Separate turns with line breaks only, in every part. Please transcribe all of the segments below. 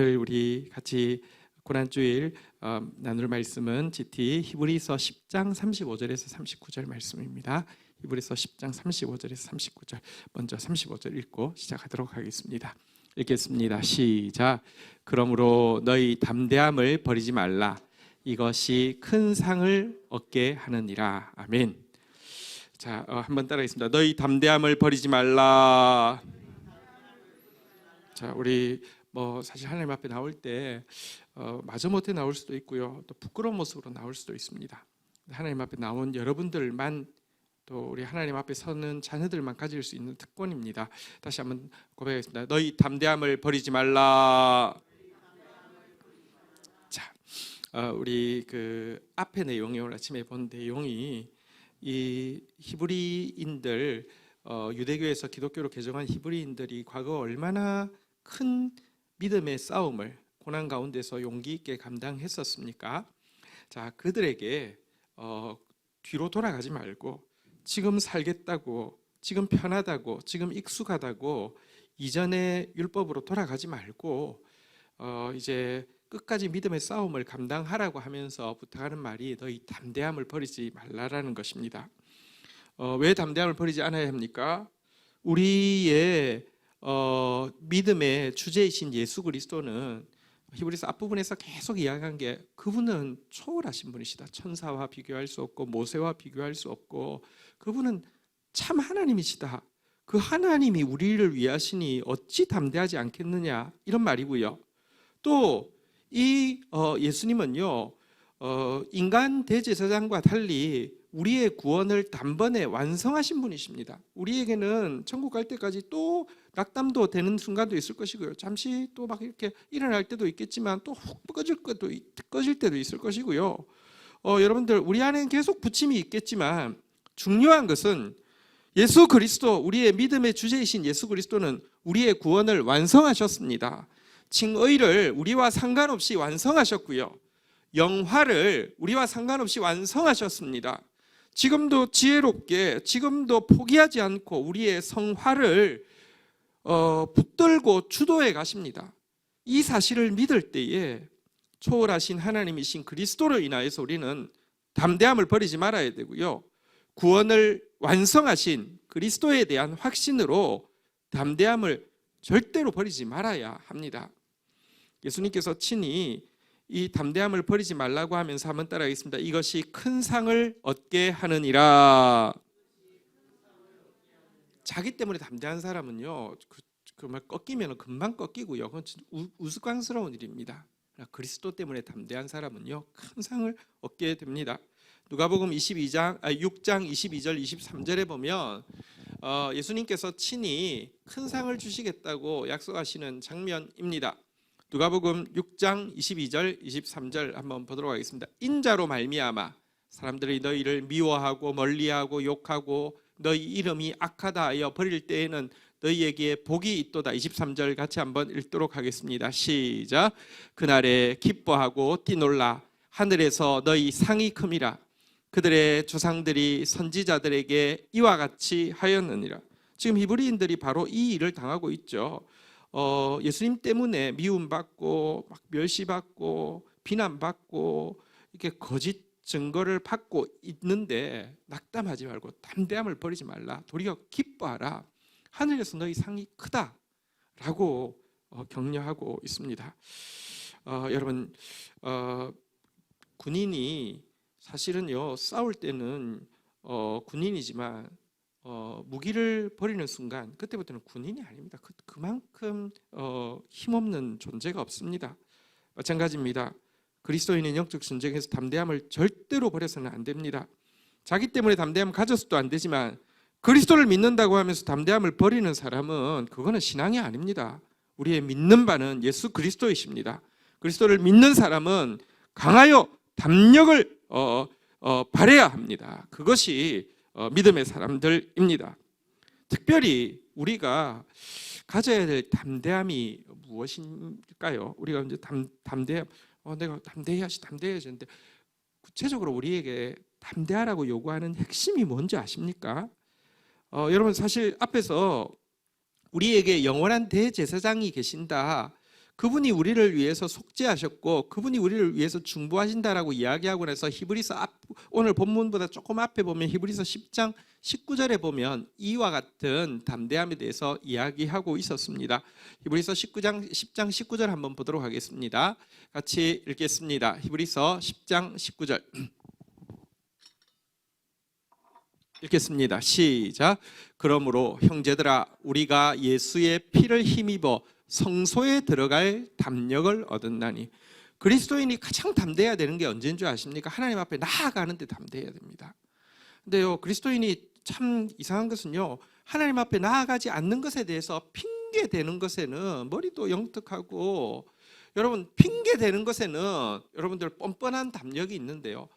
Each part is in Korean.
오늘 우리 같이 고난주일 나눌 말씀은 GT 히브리서 10장 35절에서 39절 말씀입니다. 히브리서 10장 35절에서 39절, 먼저 35절 읽고 시작하도록 하겠습니다. 읽겠습니다. 시작. 그러므로 너희 담대함을 버리지 말라. 이것이 큰 상을 얻게 하느니라. 아멘. 자, 한번 따라하겠습니다. 너희 담대함을 버리지 말라. 자, 우리 사실 하나님 앞에 나올 때 마지못해 나올 수도 있고요, 또 부끄러운 모습으로 나올 수도 있습니다. 하나님 앞에 나온 여러분들만, 또 우리 하나님 앞에 서는 자녀들만 가질 수 있는 특권입니다. 다시 한번 고백하겠습니다. 너희 담대함을 버리지 말라. 자, 우리 그 앞에 내용이, 오늘 아침에 본 내용이 이 히브리인들, 유대교에서 기독교로 개종한 히브리인들이 과거 얼마나 큰 믿음의 싸움을 고난 가운데서 용기 있게 감당했었습니까? 자, 그들에게 뒤로 돌아가지 말고 지금 살겠다고, 지금 편하다고, 지금 익숙하다고 이전의 율법으로 돌아가지 말고 이제 끝까지 믿음의 싸움을 감당하라고 하면서 부탁하는 말이 너희 담대함을 버리지 말라라는 것입니다. 왜 담대함을 버리지 않아야 합니까? 우리의 믿음의 주제이신 예수 그리스도는 히브리서 앞부분에서 계속 이야기한 게, 그분은 초월하신 분이시다. 천사와 비교할 수 없고 모세와 비교할 수 없고 그분은 참 하나님이시다. 그 하나님이 우리를 위하시니 어찌 담대하지 않겠느냐, 이런 말이고요. 또 이 예수님은요, 인간 대제사장과 달리 우리의 구원을 단번에 완성하신 분이십니다. 우리에게는 천국 갈 때까지 또 낙담도 되는 순간도 있을 것이고요, 잠시 또 막 이렇게 일어날 때도 있겠지만 또 훅 꺼질 때도 있을 것이고요. 여러분들, 우리 안에는 계속 부침이 있겠지만 중요한 것은 예수 그리스도, 우리의 믿음의 주제이신 예수 그리스도는 우리의 구원을 완성하셨습니다. 칭의를 우리와 상관없이 완성하셨고요, 영화를 우리와 상관없이 완성하셨습니다. 지금도 지혜롭게, 지금도 포기하지 않고 우리의 성화를 붙들고 주도해 가십니다. 이 사실을 믿을 때에 초월하신 하나님이신 그리스도로 인하여서 우리는 담대함을 버리지 말아야 되고요, 구원을 완성하신 그리스도에 대한 확신으로 담대함을 절대로 버리지 말아야 합니다. 예수님께서 친히 이 담대함을 버리지 말라고 하면서 한번 따라하겠습니다. 이것이 큰 상을 얻게 하느니라. 자기 때문에 담대한 사람은요, 말 꺾이면 금방 꺾이고요, 그건 우스꽝스러운 일입니다. 그리스도 때문에 담대한 사람은요, 큰 상을 얻게 됩니다. 누가복음 6장 22절 23절에 보면 예수님께서 친히 큰 상을 주시겠다고 약속하시는 장면입니다. 누가복음 6장 22절 23절 한번 보도록 하겠습니다. 인자로 말미암아 사람들이 너희를 미워하고 멀리하고 욕하고 너희 이름이 악하다 하여 버릴 때에는 너희에게 복이 있도다. 23절 같이 한번 읽도록 하겠습니다. 시작. 그날에 기뻐하고 뛰놀라. 하늘에서 너희 상이 큼이라. 그들의 조상들이 선지자들에게 이와 같이 하였느니라. 지금 히브리인들이 바로 이 일을 당하고 있죠. 예수님 때문에 미움받고 막 멸시받고 비난받고 이렇게 거짓 증거를 받고 있는데 낙담하지 말고 담대함을 버리지 말라. 도리어 기뻐하라. 하늘에서 너희 상이 크다라고 격려하고 있습니다. 여러분, 군인이 사실은요, 싸울 때는 군인이지만 무기를 버리는 순간 그때부터는 군인이 아닙니다. 그만큼 힘없는 존재가 없습니다. 마찬가지입니다. 그리스도인은 영적 전쟁에서 담대함을 절대로 버려서는 안 됩니다. 자기 때문에 담대함을 가져서도 안 되지만 그리스도를 믿는다고 하면서 담대함을 버리는 사람은 그거는 신앙이 아닙니다. 우리의 믿는 바는 예수 그리스도이십니다. 그리스도를 믿는 사람은 강하여 담력을 발해야 합니다. 그것이 믿음의 사람들입니다. 특별히 우리가 가져야 될 담대함이 무엇일까요? 우리가 이제 담대함, 내가 담대해야지 하는데 구체적으로 우리에게 담대하라고 요구하는 핵심이 뭔지 아십니까? 여러분, 사실 앞에서 우리에게 영원한 대제사장이 계신다, 그분이 우리를 위해서 속죄하셨고 그분이 우리를 위해서 중보하신다라고 이야기하고 나서 히브리서 오늘 본문보다 조금 앞에 보면 히브리서 10장 19절에 보면 이와 같은 담대함에 대해서 이야기하고 있었습니다. 히브리서 10장 19절 한번 보도록 하겠습니다. 같이 읽겠습니다. 히브리서 10장 19절 읽겠습니다. 시작. 그러므로 형제들아 우리가 예수의 피를 힘입어 성소에 들어갈 담력을 얻었나니. 그리스도인이 가장 담대해야 되는 게 언제인 줄 아십니까? 하나님 앞에 나아가는데 담대해야 됩니다. 근데요, 그리스도인이 참 이상한 것은요, 하나님 앞에 나아가지 않는 것에 대해서 핑계 대는 것에는 머리도 영특하고, 여러분 핑계 대는 것에는 여러분들 뻔뻔한 담력이 있는데요,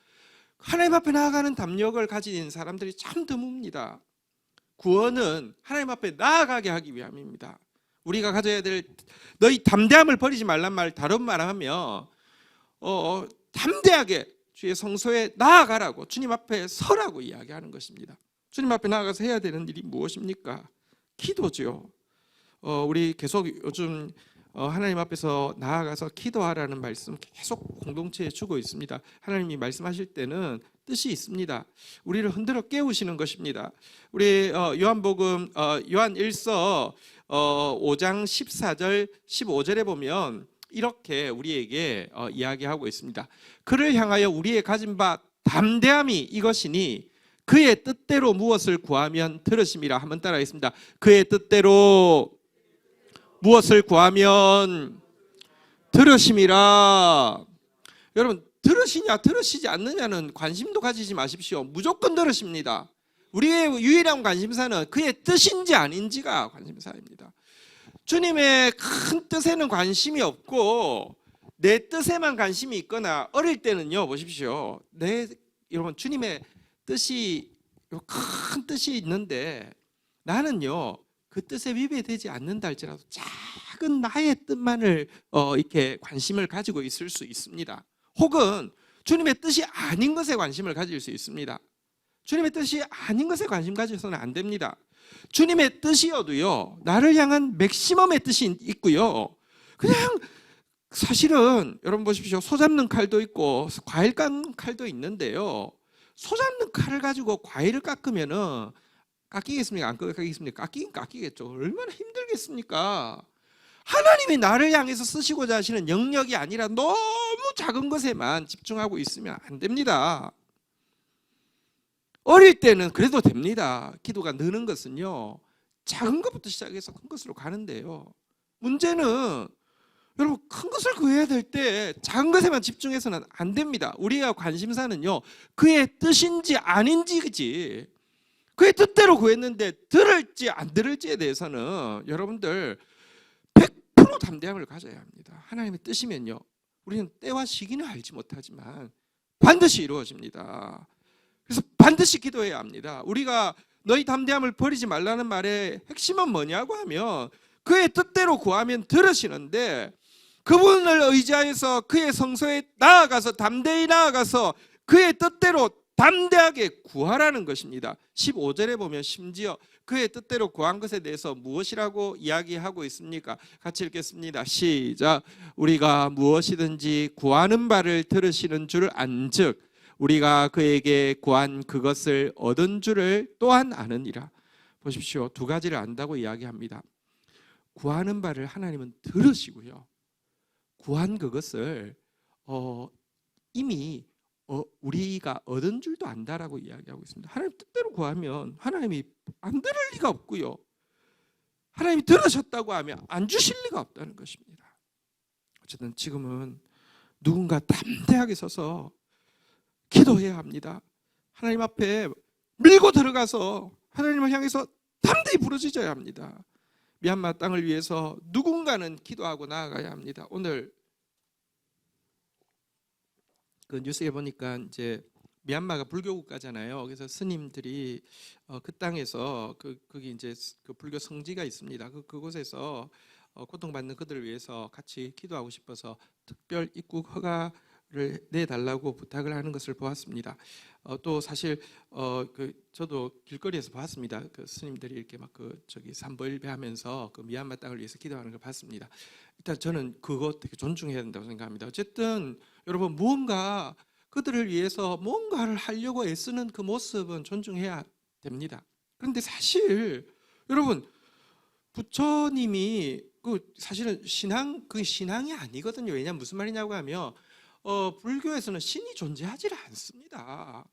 하나님 앞에 나아가는 담력을 가진 사람들이 참 드뭅니다. 구원은 하나님 앞에 나아가게 하기 위함입니다. 우리가 가져야 될 너희 담대함을 버리지 말란 말, 다른 말하면 담대하게 주의 성소에 나아가라고, 주님 앞에 서라고 이야기하는 것입니다. 주님 앞에 나아가서 해야 되는 일이 무엇입니까? 기도죠. 우리 계속 요즘 하나님 앞에서 나아가서 기도하라는 말씀 계속 공동체에 주고 있습니다. 하나님이 말씀하실 때는 뜻이 있습니다. 우리를 흔들어 깨우시는 것입니다. 우리 요한복음 요한 1서 5장 14절 15절에 보면 이렇게 우리에게 이야기하고 있습니다. 그를 향하여 우리의 가진 바 담대함이 이것이니 그의 뜻대로 무엇을 구하면 들으심이라. 한번 따라하겠습니다. 그의 뜻대로 무엇을 구하면 들으심이라. 여러분, 들으시냐 들으시지 않느냐는 관심도 가지지 마십시오. 무조건 들으십니다. 우리의 유일한 관심사는 그의 뜻인지 아닌지가 관심사입니다. 주님의 큰 뜻에는 관심이 없고 내 뜻에만 관심이 있거나, 어릴 때는요, 보십시오, 여러분 주님의 뜻이, 큰 뜻이 있는데 나는요 그 뜻에 위배되지 않는다 할지라도 작은 나의 뜻만을 이렇게 관심을 가지고 있을 수 있습니다. 혹은 주님의 뜻이 아닌 것에 관심을 가질 수 있습니다. 주님의 뜻이 아닌 것에 관심 가져서는 안 됩니다. 주님의 뜻이어도요, 나를 향한 맥시멈의 뜻이 있고요, 그냥 사실은 여러분 보십시오, 소 잡는 칼도 있고 과일 깎는 칼도 있는데요, 소 잡는 칼을 가지고 과일을 깎으면은 깎이겠습니까? 안 깎이겠습니까? 깎이긴 깎이겠죠. 얼마나 힘들겠습니까? 하나님이 나를 향해서 쓰시고자 하시는 영역이 아니라 너무 작은 것에만 집중하고 있으면 안 됩니다. 어릴 때는 그래도 됩니다. 기도가 느는 것은요, 작은 것부터 시작해서 큰 것으로 가는데요, 문제는 여러분 큰 것을 구해야 될 때 작은 것에만 집중해서는 안 됩니다. 우리가 관심사는요, 그의 뜻인지 아닌지지, 그의 뜻대로 구했는데 들을지 안 들을지에 대해서는 여러분들 100% 담대함을 가져야 합니다. 하나님의 뜻이면요, 우리는 때와 시기는 알지 못하지만 반드시 이루어집니다. 그래서 반드시 기도해야 합니다. 우리가 너희 담대함을 버리지 말라는 말의 핵심은 뭐냐고 하면, 그의 뜻대로 구하면 들으시는데 그분을 의지하여서 그의 성소에 나아가서 담대히 나아가서 그의 뜻대로 담대하게 구하라는 것입니다. 15절에 보면 심지어 그의 뜻대로 구한 것에 대해서 무엇이라고 이야기하고 있습니까? 같이 읽겠습니다. 시작. 우리가 무엇이든지 구하는 바를 들으시는 줄 안즉 우리가 그에게 구한 그것을 얻은 줄을 또한 아느니라. 보십시오, 두 가지를 안다고 이야기합니다. 구하는 바를 하나님은 들으시고요, 구한 그것을 이미 우리가 얻은 줄도 안다라고 이야기하고 있습니다. 하나님 뜻대로 구하면 하나님이 안 들을 리가 없고요, 하나님이 들으셨다고 하면 안 주실 리가 없다는 것입니다. 어쨌든 지금은 누군가 담대하게 서서 기도해야 합니다. 하나님 앞에 밀고 들어가서 하나님을 향해서 담대히 부르짖어야 합니다. 미얀마 땅을 위해서 누군가는 기도하고 나아가야 합니다. 오늘 그 뉴스에 보니까 이제 미얀마가 불교 국가잖아요. 그래서 스님들이 그 땅에서 거기 이제 그 불교 성지가 있습니다. 그곳에서 고통받는 그들을 위해서 같이 기도하고 싶어서 특별 입국 허가를 내달라고 부탁을 하는 것을 보았습니다. 또 사실 저도 길거리에서 보았습니다. 그 스님들이 이렇게 막 삼보일배하면서 그 미얀마 땅을 위해서 기도하는 걸 봤습니다. 일단 저는 그거 되게 존중해야 된다고 생각합니다. 어쨌든 여러분 무언가 그들을 위해서 뭔가를 하려고 애쓰는 그 모습은 존중해야 됩니다. 그런데 사실 여러분 부처님이 사실은 그게 신앙이 아니거든요. 왜냐하면 무슨 말이냐고 하면 불교에서는 신이 존재하지 않습니다.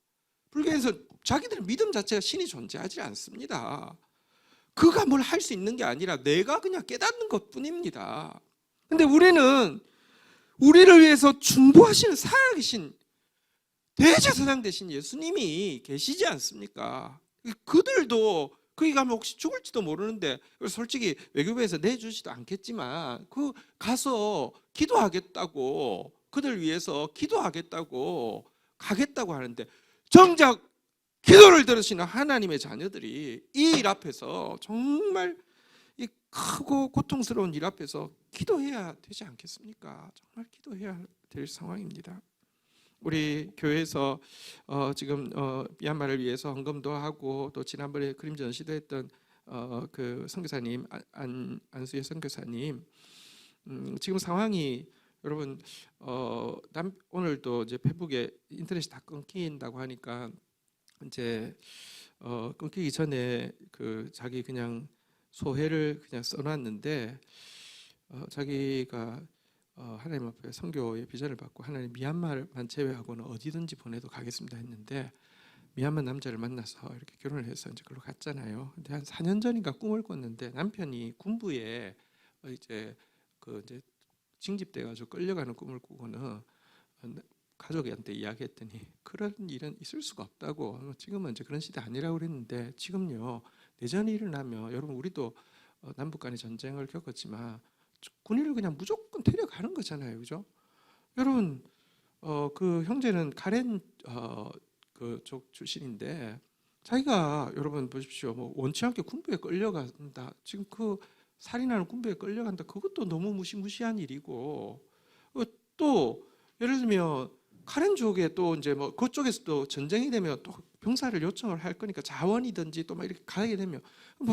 불교에서 자기들 믿음 자체가 신이 존재하지 않습니다. 그가 뭘 할 수 있는 게 아니라 내가 그냥 깨닫는 것뿐입니다. 근데 우리는 우리를 위해서 중보하시는 살아계신 대제사장 되신 예수님이 계시지 않습니까? 그들도 거기 가면 혹시 죽을지도 모르는데 솔직히 외교부에서 내주지도 않겠지만 가서 기도하겠다고 그들 위해서 기도하겠다고 가겠다고 하는데 정작 기도를 들으시는 하나님의 자녀들이 이 일 앞에서 정말 이 크고 고통스러운 일 앞에서 기도해야 되지 않겠습니까? 정말 기도해야 될 상황입니다. 우리 교회에서 지금 미얀마를 위해서 헌금도 하고 또 지난번에 그림 전시도 했던 그 선교사님 안수혜 선교사님 지금 상황이 여러분 오늘도 이제 페북에 인터넷이 다 끊긴다고 하니까 이제 끊기기 전에 자기 그냥 소회를 그냥 써놨는데 자기가 하나님 앞에 선교의 비전을 받고 하나님 미얀마만 제외하고는 어디든지 보내도 가겠습니다 했는데 미얀마 남자를 만나서 이렇게 결혼을 해서 이제 그걸로 갔잖아요. 근데 한 4년 전인가 꿈을 꿨는데 남편이 군부에 이제 징집돼 가지고 끌려가는 꿈을 꾸고는 가족한테 이야기했더니 그런 일은 있을 수가 없다고. 지금은 이제 그런 시대 아니라고 그랬는데 지금요 내전이 일어나면 여러분 우리도 남북 간의 전쟁을 겪었지만 군인을 그냥 무조건 데려가는 거잖아요, 그죠? 여러분 그 형제는 카렌 그쪽 출신인데 자기가 여러분 보십시오, 뭐 원치 않게 군부에 끌려간다. 지금 살인하는 군부에 끌려간다. 그것도 너무 무시무시한 일이고 또 예를 들면 카렌 쪽에 또 이제 뭐 그쪽에서 또 전쟁이 되면 또 병사를 요청을 할 거니까 자원이든지 또 막 이렇게 가게 되면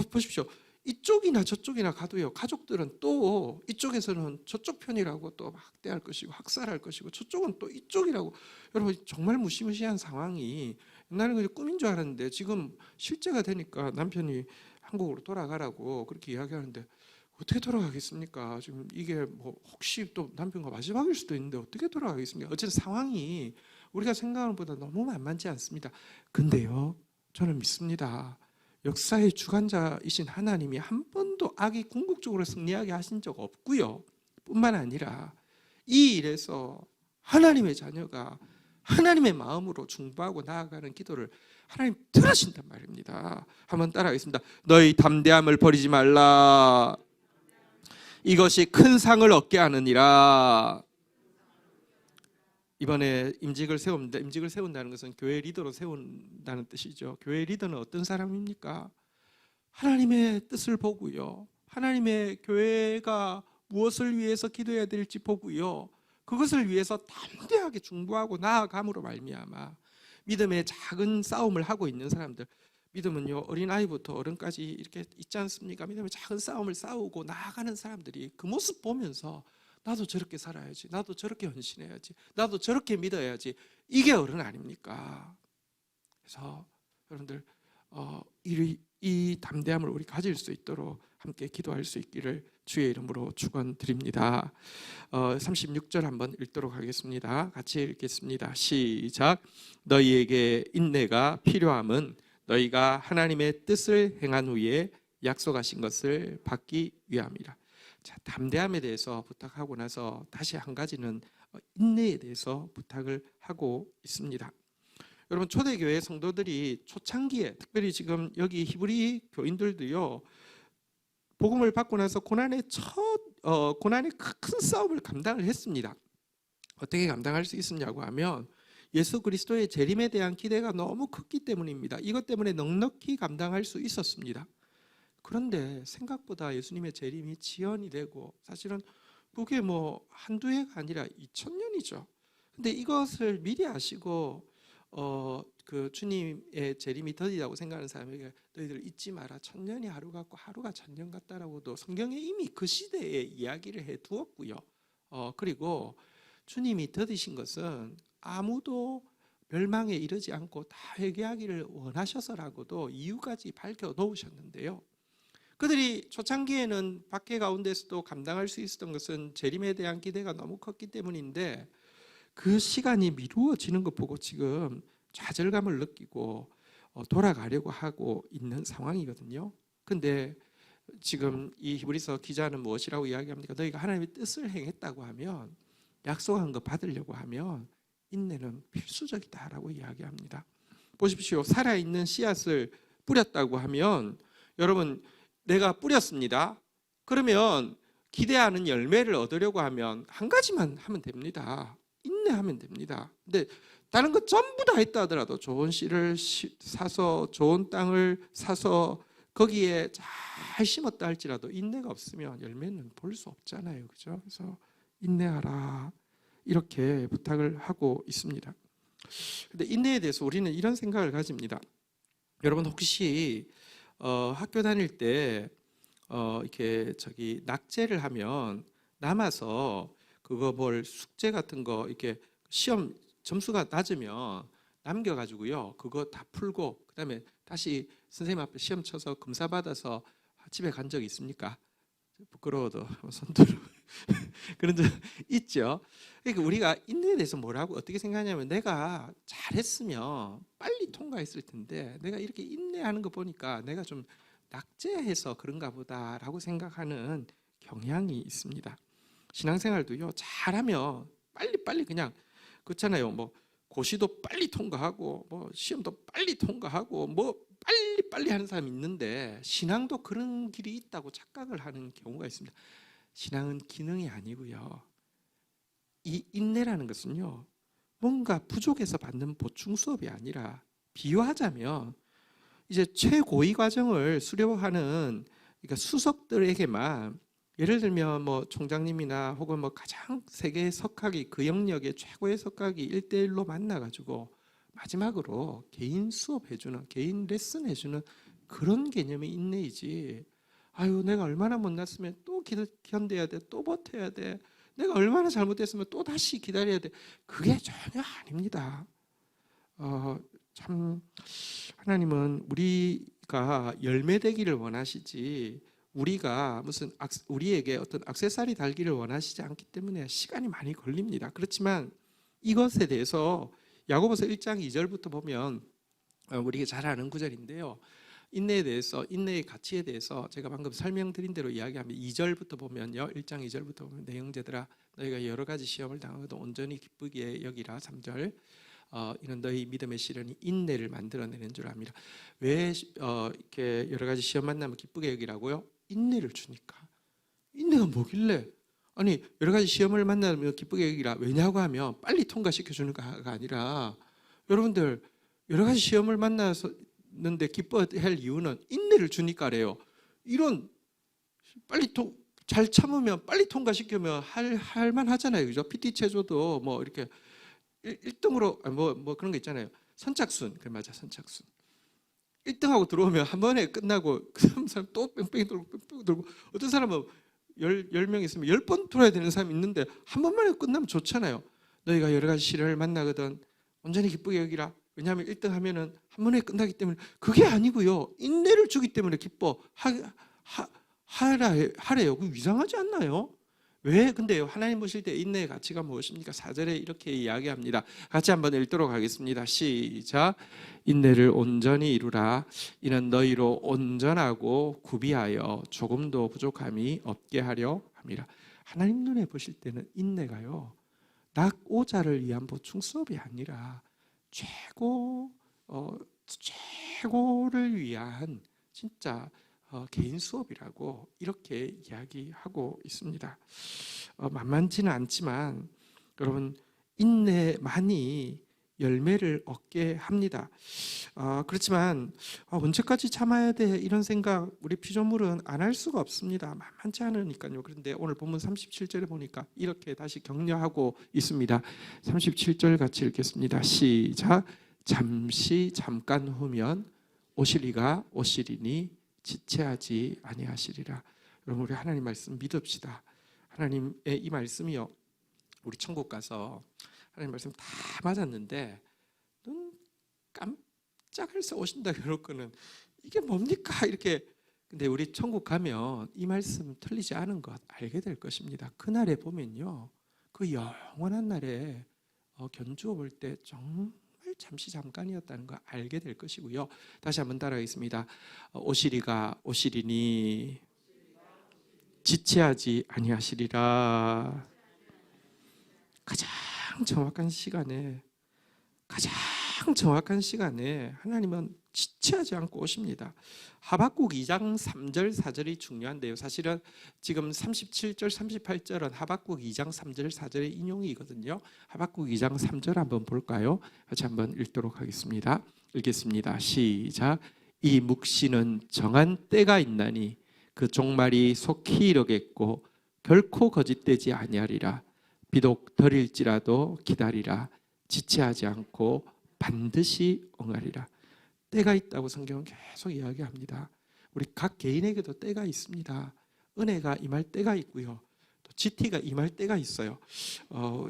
보십시오. 이쪽이나 저쪽이나 가도요 가족들은 또 이쪽에서는 저쪽 편이라고 또 학대할 것이고 학살할 것이고 저쪽은 또 이쪽이라고. 여러분 정말 무시무시한 상황이 옛날에는 그냥 꿈인 줄 알았는데 지금 실제가 되니까 남편이 한국으로 돌아가라고 그렇게 이야기하는데 어떻게 돌아가겠습니까? 지금 이게 뭐 혹시 또 남편과 마지막일 수도 있는데 어떻게 돌아가겠습니까? 어쨌든 상황이 우리가 생각하는 것보다 너무 만만치 않습니다. 근데요 저는 믿습니다. 역사의 주관자이신 하나님이 한 번도 악이 궁극적으로 승리하게 하신 적 없고요. 뿐만 아니라 이 일에서 하나님의 자녀가 하나님의 마음으로 중보하고 나아가는 기도를 하나님 들으신단 말입니다. 한번 따라하겠습니다. 너희 담대함을 버리지 말라. 이것이 큰 상을 얻게 하느니라. 이번에 임직을 세웁니다. 임직을 세운다는 것은 교회 리더로 세운다는 뜻이죠. 교회 리더는 어떤 사람입니까? 하나님의 뜻을 보고요. 하나님의 교회가 무엇을 위해서 기도해야 될지 보고요. 그것을 위해서 담대하게 중보하고 나아감으로 말미암아 믿음의 작은 싸움을 하고 있는 사람들. 믿음은요 어린아이부터 어른까지 이렇게 있지 않습니까? 믿음의 작은 싸움을 싸우고 나아가는 사람들이 그 모습 보면서 나도 저렇게 살아야지, 나도 저렇게 헌신해야지, 나도 저렇게 믿어야지. 이게 어른 아닙니까? 그래서 여러분들 이 담대함을 우리 가질 수 있도록 함께 기도할 수 있기를 주의 이름으로 축원드립니다. 36절 한번 읽도록 하겠습니다. 같이 읽겠습니다. 시작. 너희에게 인내가 필요함은 너희가 하나님의 뜻을 행한 후에 약속하신 것을 받기 위함이라. 자, 담대함에 대해서 부탁하고 나서 다시 한 가지는 인내에 대해서 부탁을 하고 있습니다. 여러분 초대교회 성도들이 초창기에 특별히 지금 여기 히브리 교인들도요 복음을 받고 나서 고난의 큰 싸움을 감당을 했습니다. 어떻게 감당할 수 있었냐고 하면 예수 그리스도의 재림에 대한 기대가 너무 컸기 때문입니다. 이것 때문에 넉넉히 감당할 수 있었습니다. 그런데 생각보다 예수님의 재림이 지연이 되고 사실은 그게 뭐 한두 해가 아니라 2000년이죠. 근데 이것을 미리 아시고 그 주님의 재림이 더디다고 생각하는 사람에게 너희들 잊지 마라. 천년이 하루 같고 하루가 천년 같다라고도 성경에 이미 그 시대에 이야기를 해 두었고요. 그리고 주님이 더디신 것은 아무도 멸망에 이르지 않고 다 회개하기를 원하셔서라고도 이유까지 밝혀 놓으셨는데요. 그들이 초창기에는 박해 가운데서도 감당할 수 있었던 것은 재림에 대한 기대가 너무 컸기 때문인데 그 시간이 미루어지는 것 보고 지금 좌절감을 느끼고 돌아가려고 하고 있는 상황이거든요. 근데 지금 이 히브리서 기자는 무엇이라고 이야기합니까? 너희가 하나님의 뜻을 행했다고 하면, 약속한 거 받으려고 하면 인내는 필수적이다라고 이야기합니다. 보십시오. 살아있는 씨앗을 뿌렸다고 하면, 여러분, 내가 뿌렸습니다. 그러면 기대하는 열매를 얻으려고 하면 한 가지만 하면 됩니다. 인내하면 됩니다. 근데 다른 거 전부 다 했다 하더라도, 좋은 씨를 사서 좋은 땅을 사서 거기에 잘 심었다 할지라도 인내가 없으면 열매는 볼 수 없잖아요. 그죠? 그래서 인내하라, 이렇게 부탁을 하고 있습니다. 근데 인내에 대해서 우리는 이런 생각을 가집니다. 여러분 혹시 학교 다닐 때 이렇게 낙제를 하면 남아서 그거 뭘 숙제 같은 거 이렇게 시험 점수가 낮으면 남겨가지고요, 그거 다 풀고 그다음에 다시 선생님 앞에 시험 쳐서 검사 받아서 집에 간 적 있습니까? 부끄러워도 손 들어. 그런 적 있죠. 그러니까 우리가 인내에 대해서 뭐라고 어떻게 생각하냐면, 내가 잘했으면 빨리 통과했을 텐데 내가 이렇게 인내하는 거 보니까 내가 좀 낙제해서 그런가 보다라고 생각하는 경향이 있습니다. 신앙생활도요, 잘하면 빨리 그냥 그렇잖아요. 뭐 고시도 빨리 통과하고 뭐 시험도 빨리 통과하고 뭐 빨리 하는 사람이 있는데, 신앙도 그런 길이 있다고 착각을 하는 경우가 있습니다. 신앙은 기능이 아니고요, 이 인내라는 것은요, 뭔가 부족해서 받는 보충 수업이 아니라, 비유하자면 이제 최고위 과정을 수료하는, 그러니까 수석들에게만, 예를 들면 뭐 총장님이나 혹은 뭐 가장 세계 석학이, 그 영역의 최고의 석학이 1대1로 만나가지고 마지막으로 개인 수업 해주는, 개인 레슨 해주는 그런 개념의 인내이지, 아유 내가 얼마나 못났으면 또 견뎌야 돼, 또 버텨야 돼, 내가 얼마나 잘못했으면 또 다시 기다려야 돼, 그게 전혀 아닙니다. 참 하나님은 우리가 열매되기를 원하시지, 우리가 무슨 우리에게 어떤 액세서리 달기를 원하시지 않기 때문에 시간이 많이 걸립니다. 그렇지만 이것에 대해서 야고보서 1장 2절부터 보면 우리가 잘 아는 구절인데요, 인내에 대해서, 인내의 가치에 대해서 제가 방금 설명드린 대로 이야기하면 2절부터 보면요, 1장 2절부터 보면, 내 형제들아 너희가 여러 가지 시험을 당하고도 온전히 기쁘게 여기라. 3절 이는 너희 믿음의 시련이 인내를 만들어내는 줄 압니다. 왜 이렇게 여러 가지 시험 만나면 기쁘게 여기라고요? 인내를 주니까. 인내가 뭐길래? 아니 여러 가지 시험을 만나면 기쁘게 여기라, 왜냐고 하면 빨리 통과시켜 주는 가 아니라, 여러분들 여러 가지 시험을 만나는데 기뻐할 이유는 인내를 주니까래요. 이런 빨리 잘 참으면 빨리 통과시키면 할만 하잖아요. 그죠? PT 체조도 뭐 이렇게 1등으로 뭐 그런 거 있잖아요. 선착순. 그 맞아, 선착순. 1등하고 들어오면 한 번에 끝나고 그 사람 또 뺑뺑이 돌고 어떤 사람은 10명 있으면 10번 돌아야 되는 사람이 있는데 한 번만에 끝나면 좋잖아요. 너희가 여러 가지 시련을 만나거든 온전히 기쁘게 여기라. 왜냐하면 1등 하면은 한 번에 끝나기 때문에. 그게 아니고요, 인내를 주기 때문에 기뻐 하래요. 그 이상하지 않나요? 왜? 근데 하나님 보실 때 인내의 가치가 무엇입니까? 4절에 이렇게 이야기합니다. 같이 한번 읽도록 하겠습니다. 시작. 인내를 온전히 이루라. 이는 너희로 온전하고 구비하여 조금도 부족함이 없게 하려 함이라. 하나님 눈에 보실 때는 인내가요, 낙오자를 위한 보충 수업이 아니라 최고를 위한 진짜 개인 수업이라고 이렇게 이야기하고 있습니다. 만만치는 않지만 여러분, 인내만이 열매를 얻게 합니다. 그렇지만 언제까지 참아야 돼 이런 생각 우리 피조물은 안 할 수가 없습니다. 만만치 않으니까요. 그런데 오늘 본문 37절에 보니까 이렇게 다시 격려하고 있습니다. 37절 같이 읽겠습니다. 시작. 잠시 잠깐 후면 오시리가 오시리니 지체하지 아니하시리라. 여러분 우리 하나님 말씀 믿읍시다. 하나님의 이 말씀이요, 우리 천국 가서 하나님 말씀 다 맞았는데 눈 깜짝해서 오신다 그럴 거는 이게 뭡니까 이렇게. 근데 우리 천국 가면 이 말씀 틀리지 않은 것 알게 될 것입니다. 그날에 보면요, 그 영원한 날에 견주어 볼 때 정말 잠시 잠깐이었다는 거 알게 될 것이고요. 다시 한번 따라하겠습니다. 오시리가 오시리니 지체하지 아니하시리라. 가장 정확한 시간에 하나님은 지체하지 않고 오십니다. 하박국 2장 3절 4절이 중요한데요. 사실은 지금 37절 38절은 하박국 2장 3절 4절의 인용이거든요. 하박국 2장 3절 한번 볼까요? 같이 한번 읽도록 하겠습니다. 읽겠습니다. 시작. 이 묵시는 정한 때가 있나니 그 종말이 속히 이르겠고 결코 거짓되지 아니하리라. 비록 더딜지라도 기다리라. 지체하지 않고 반드시 응하리라. 때가 있다고 성경은 계속 이야기합니다. 우리 각 개인에게도 때가 있습니다. 은혜가 임할 때가 있고요, 또 GT가 임할 때가 있어요.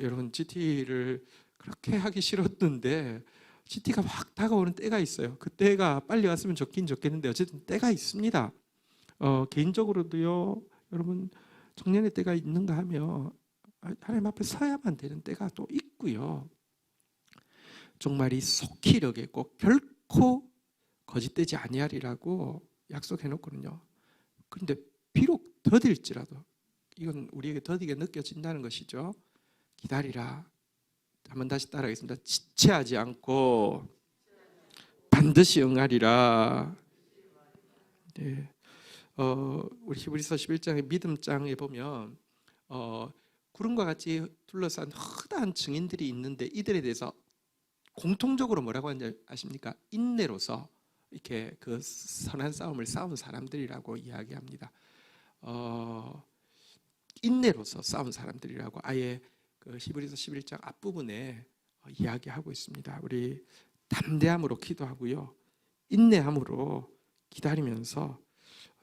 여러분 GT를 그렇게 하기 싫었는데 GT가 확 다가오는 때가 있어요. 그 때가 빨리 왔으면 좋긴 좋겠는데 어쨌든 때가 있습니다. 개인적으로도요, 여러분 청년의 때가 있는가 하면 하나님 앞에 서야만 되는 때가 또 있고요, 종말이 속히 이르겠고 결코 거짓되지 아니하리라고 약속해놓거든요. 그런데 비록 더딜지라도, 이건 우리에게 더디게 느껴진다는 것이죠. 기다리라. 한번 다시 따라하겠습니다. 지체하지 않고 반드시 응하리라. 네. 우리 히브리서 11장의 믿음장에 보면 구름과 같이 둘러싼 허다한 증인들이 있는데 이들에 대해서 공통적으로 뭐라고 하는지 아십니까? 인내로서 이렇게 그 선한 싸움을 싸운 사람들이라고 이야기합니다. 인내로서 싸운 사람들이라고 아예 그 히브리서 11장 앞부분에 이야기하고 있습니다. 우리 담대함으로 기도하고요, 인내함으로 기다리면서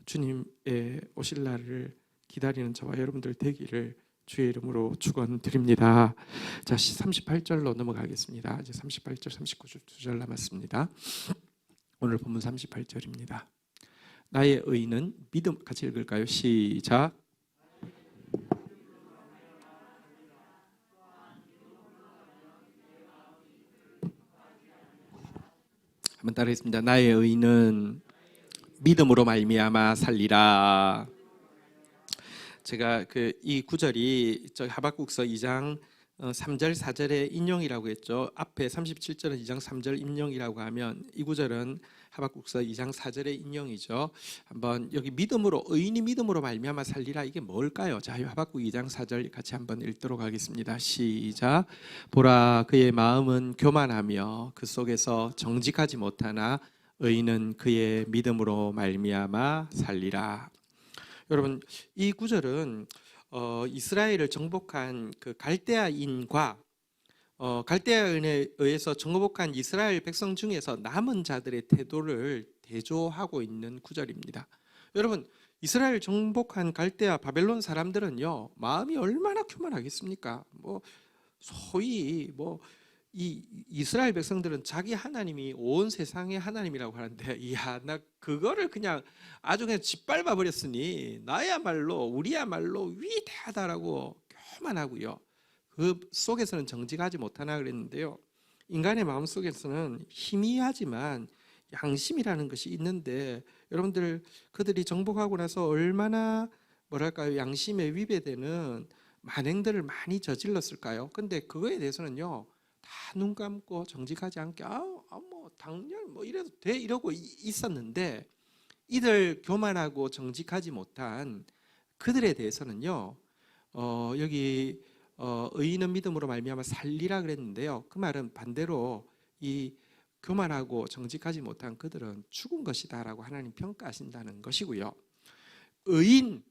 주님의 오실 날을 기다리는 저와 여러분들 되기를 주의 이름으로 축원드립니다. 자, 38절로 넘어가겠습니다. 이제 38절, 39절 2절 남았습니다. 오늘 본문 38절입니다. 나의 의는 믿음, 같이 읽을까요? 시작. 한번 따라하겠습니다. 나의 의는 믿음으로 말미암아 살리라. 제가 이 구절이 하박국서 2장 3절 4절의 인용이라고 했죠. 앞에 37절은 2장 3절 인용이라고 하면 이 구절은 하박국서 2장 4절의 인용이죠. 한번 여기 믿음으로, 의인이 믿음으로 말미암아 살리라, 이게 뭘까요? 자, 하박국 2장 4절 같이 한번 읽도록 하겠습니다. 시작. 보라, 그의 마음은 교만하며 그 속에서 정직하지 못하나 의인은 그의 믿음으로 말미암아 살리라. 여러분, 이 구절은 이스라엘을 정복한 그 갈대아인과 갈대아인에 의해서 정복한 이스라엘 백성 중에서 남은 자들의 태도를 대조하고 있는 구절입니다. 여러분, 이스라엘 정복한 갈대아 바벨론 사람들은요, 마음이 얼마나 교만하겠습니까? 소위 이 이스라엘 백성들은 자기 하나님이 온 세상의 하나님이라고 하는데, 이야, 나 그거를 그냥 아주 그냥 짓밟아 버렸으니 나야말로, 우리야말로 위대하다라고 교만하고요, 그 속에서는 정직하지 못하나 그랬는데요. 인간의 마음 속에서는 희미하지만 양심이라는 것이 있는데, 여러분들 그들이 정복하고 나서 얼마나 양심에 위배되는 만행들을 많이 저질렀을까요? 근데 그거에 대해서는요, 다 눈 감고 정직하지 않게 당연 이래도 돼 이러고 있었는데, 이들 교만하고 정직하지 못한 그들에 대해서는요, 여기 의인은 믿음으로 말미암아 살리라 그랬는데요. 그 말은 반대로 이 교만하고 정직하지 못한 그들은 죽은 것이다라고 하나님 평가하신다는 것이고요. 의인은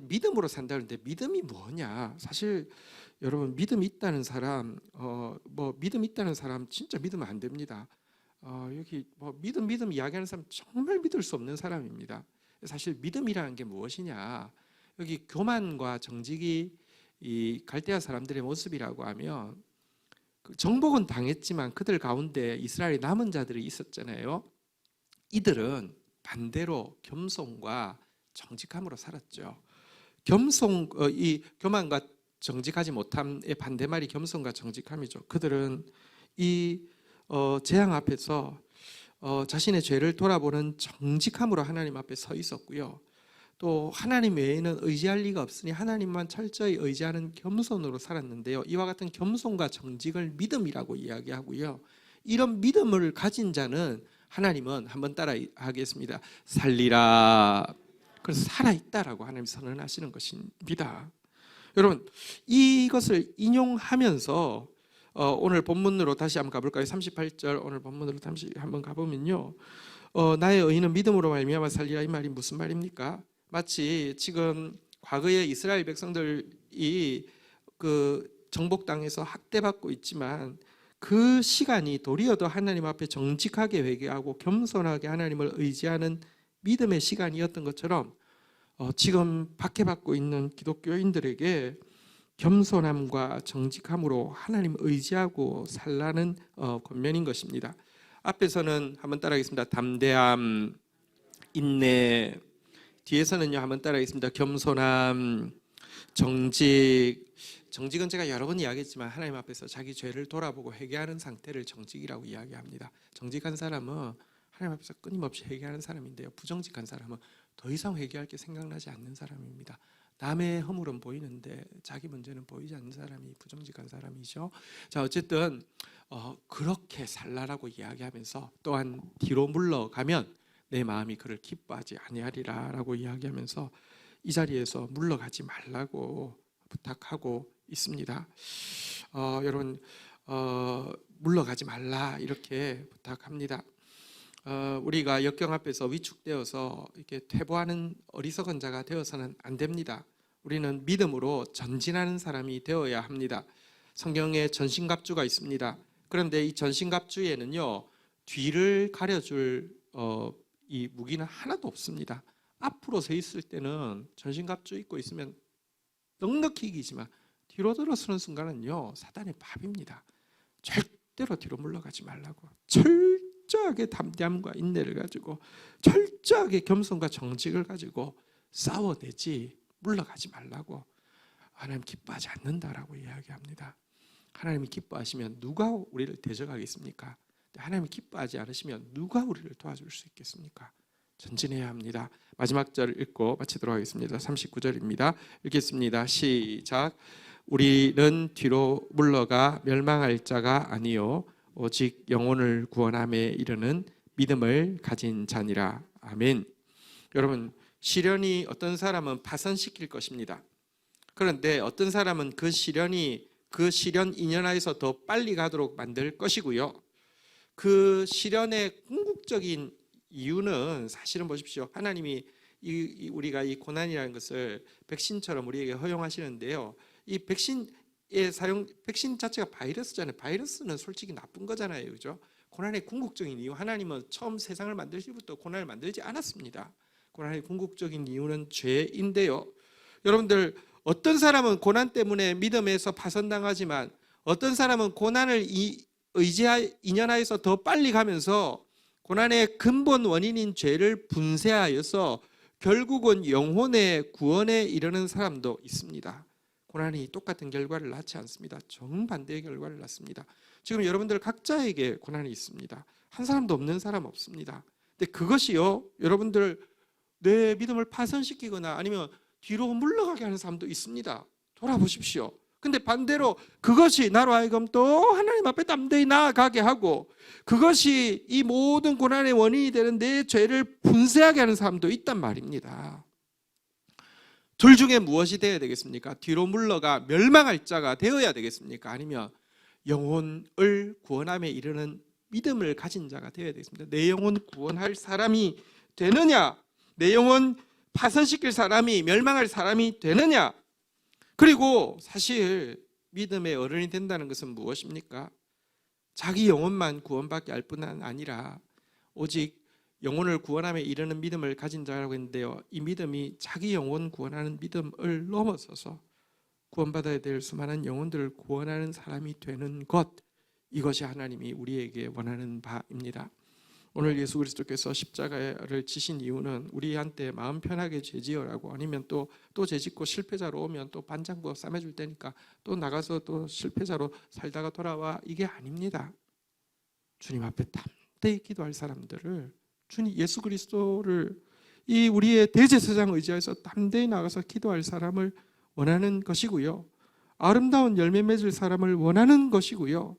믿음으로 산다는데 믿음이 뭐냐? 사실 여러분 믿음 있다는 사람, 믿음 있다는 사람 진짜 믿으면 안 됩니다. 여기 믿음 이야기하는 사람 정말 믿을 수 없는 사람입니다. 사실 믿음이라는 게 무엇이냐? 여기 교만과 정직이 이 갈대아 사람들의 모습이라고 하면 정복은 당했지만 그들 가운데 이스라엘의 남은 자들이 있었잖아요. 이들은 반대로 겸손과 정직함으로 살았죠. 이 교만과 정직하지 못함의 반대말이 겸손과 정직함이죠. 그들은 이 재앙 앞에서 자신의 죄를 돌아보는 정직함으로 하나님 앞에 서 있었고요. 또 하나님 외에는 의지할 리가 없으니 하나님만 철저히 의지하는 겸손으로 살았는데요. 이와 같은 겸손과 정직을 믿음이라고 이야기하고요. 이런 믿음을 가진 자는 하나님은 한번 따라 하겠습니다. 살리라. 그래서 살아있다라고 하나님 선언하시는 것입니다. 여러분 이것을 인용하면서 오늘 본문으로 다시 한번 가볼까요? 38절 오늘 본문으로 다시 한번 가보면요. 나의 의인은 믿음으로 말미암아 살리라, 이 말이 무슨 말입니까? 마치 지금 과거에 이스라엘 백성들이 그 정복 땅에서 학대받고 있지만 그 시간이 도리어도 하나님 앞에 정직하게 회개하고 겸손하게 하나님을 의지하는 믿음의 시간이었던 것처럼 지금 박해받고 있는 기독교인들에게 겸손함과 정직함으로 하나님을 의지하고 살라는 권면인 것입니다. 앞에서는 한번 따라하겠습니다. 담대함, 인내. 뒤에서는요 한번 따라하겠습니다. 겸손함, 정직. 정직은 제가 여러 번 이야기했지만 하나님 앞에서 자기 죄를 돌아보고 회개하는 상태를 정직이라고 이야기합니다. 정직한 사람은 하나님 앞에서 끊임없이 회개하는 사람인데요. 부정직한 사람은 더 이상 회개할 게 생각나지 않는 사람입니다. 남의 허물은 보이는데 자기 문제는 보이지 않는 사람이 부정직한 사람이죠. 자, 어쨌든 그렇게 살라라고 이야기하면서 또한 뒤로 물러가면 내 마음이 그를 기뻐하지 아니하리라라고 이야기하면서 이 자리에서 물러가지 말라고 부탁하고 있습니다. 여러분 물러가지 말라 이렇게 부탁합니다. 우리가 역경 앞에서 위축되어서 이렇게 퇴보하는 어리석은 자가 되어서는 안 됩니다. 우리는 믿음으로 전진하는 사람이 되어야 합니다. 성경에 전신갑주가 있습니다. 그런데 이 전신갑주에는요 뒤를 가려줄 이 무기는 하나도 없습니다. 앞으로 서 있을 때는 전신갑주 입고 있으면 넉넉히 이기지만 뒤로 들어서는 순간은요 사단의 밥입니다. 절대로 뒤로 물러가지 말라고, 철저하게 담대함과 인내를 가지고 철저하게 겸손과 정직을 가지고 싸워내지 물러가지 말라고 하나님 기뻐하지 않는다라고 이야기합니다. 하나님이 기뻐하시면 누가 우리를 대적하겠습니까? 하나님이 기뻐하지 않으시면 누가 우리를 도와줄 수 있겠습니까? 전진해야 합니다. 마지막 절 읽고 마치도록 하겠습니다. 39절입니다. 읽겠습니다. 시작. 우리는 뒤로 물러가 멸망할 자가 아니요 오직 영혼을 구원함에 이르는 믿음을 가진 자니라. 아멘. 여러분 시련이 어떤 사람은 파선시킬 것입니다. 그런데 어떤 사람은 그 시련 인연하에서 더 빨리 가도록 만들 것이고요. 그 시련의 궁극적인 이유는 사실은 보십시오. 하나님이 우리가 이 고난이라는 것을 백신처럼 우리에게 허용하시는데요. 이 백신 자체가 바이러스잖아요. 바이러스는 솔직히 나쁜 거잖아요, 그죠? 고난의 궁극적인 이유, 하나님은 처음 세상을 만드실 때부터 고난을 만들지 않았습니다. 고난의 궁극적인 이유는 죄인데요. 여러분들 어떤 사람은 고난 때문에 믿음에서 파선당하지만 어떤 사람은 고난을 인연하여서 더 빨리 가면서 고난의 근본 원인인 죄를 분쇄하여서 결국은 영혼의 구원에 이르는 사람도 있습니다. 고난이 똑같은 결과를 낳지 않습니다. 정반대의 결과를 낳습니다. 지금 여러분들 각자에게 고난이 있습니다. 한 사람도 없는 사람 없습니다. 근데 그것이요, 여러분들 내 믿음을 파선시키거나 아니면 뒤로 물러가게 하는 사람도 있습니다. 돌아보십시오. 근데 반대로 그것이 나로 하여금 또 하나님 앞에 담대히 나아가게 하고 그것이 이 모든 고난의 원인이 되는 내 죄를 분쇄하게 하는 사람도 있단 말입니다. 둘 중에 무엇이 되어야 되겠습니까? 뒤로 물러가 멸망할 자가 되어야 되겠습니까? 아니면 영혼을 구원함에 이르는 믿음을 가진 자가 되어야 되겠습니다. 내 영혼 구원할 사람이 되느냐? 내 영혼 파선시킬 사람이, 멸망할 사람이 되느냐? 그리고 사실 믿음의 어른이 된다는 것은 무엇입니까? 자기 영혼만 구원받게 할 뿐만 아니라 오직 영혼을 구원함에 이르는 믿음을 가진 자라고 했는데요, 이 믿음이 자기 영혼 구원하는 믿음을 넘어서서 구원받아야 될 수많은 영혼들을 구원하는 사람이 되는 것, 이것이 하나님이 우리에게 원하는 바입니다. 오늘 예수 그리스도께서 십자가를 지신 이유는 우리한테 마음 편하게 죄지어라고, 아니면 또 죄짓고 실패자로 오면 또 반장부 싸매줄 테니까 또 나가서 또 실패자로 살다가 돌아와, 이게 아닙니다. 주님 앞에 담대히 기도할 사람들을, 주님 예수 그리스도를, 이 우리의 대제사장 의지하여서 담대히 나가서 기도할 사람을 원하는 것이고요, 아름다운 열매 맺을 사람을 원하는 것이고요,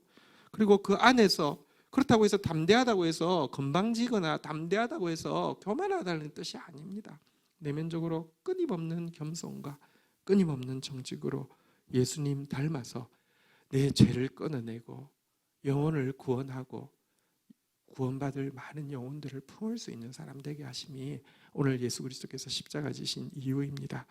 그리고 그 안에서, 그렇다고 해서 담대하다고 해서 건방지거나 담대하다고 해서 교만하다는 뜻이 아닙니다. 내면적으로 끊임없는 겸손과 끊임없는 정직으로 예수님 닮아서 내 죄를 끊어내고 영혼을 구원하고 구원받을 많은 영혼들을 품을 수 있는 사람 되게 하심이 오늘 예수 그리스도께서 십자가 지신 이유입니다.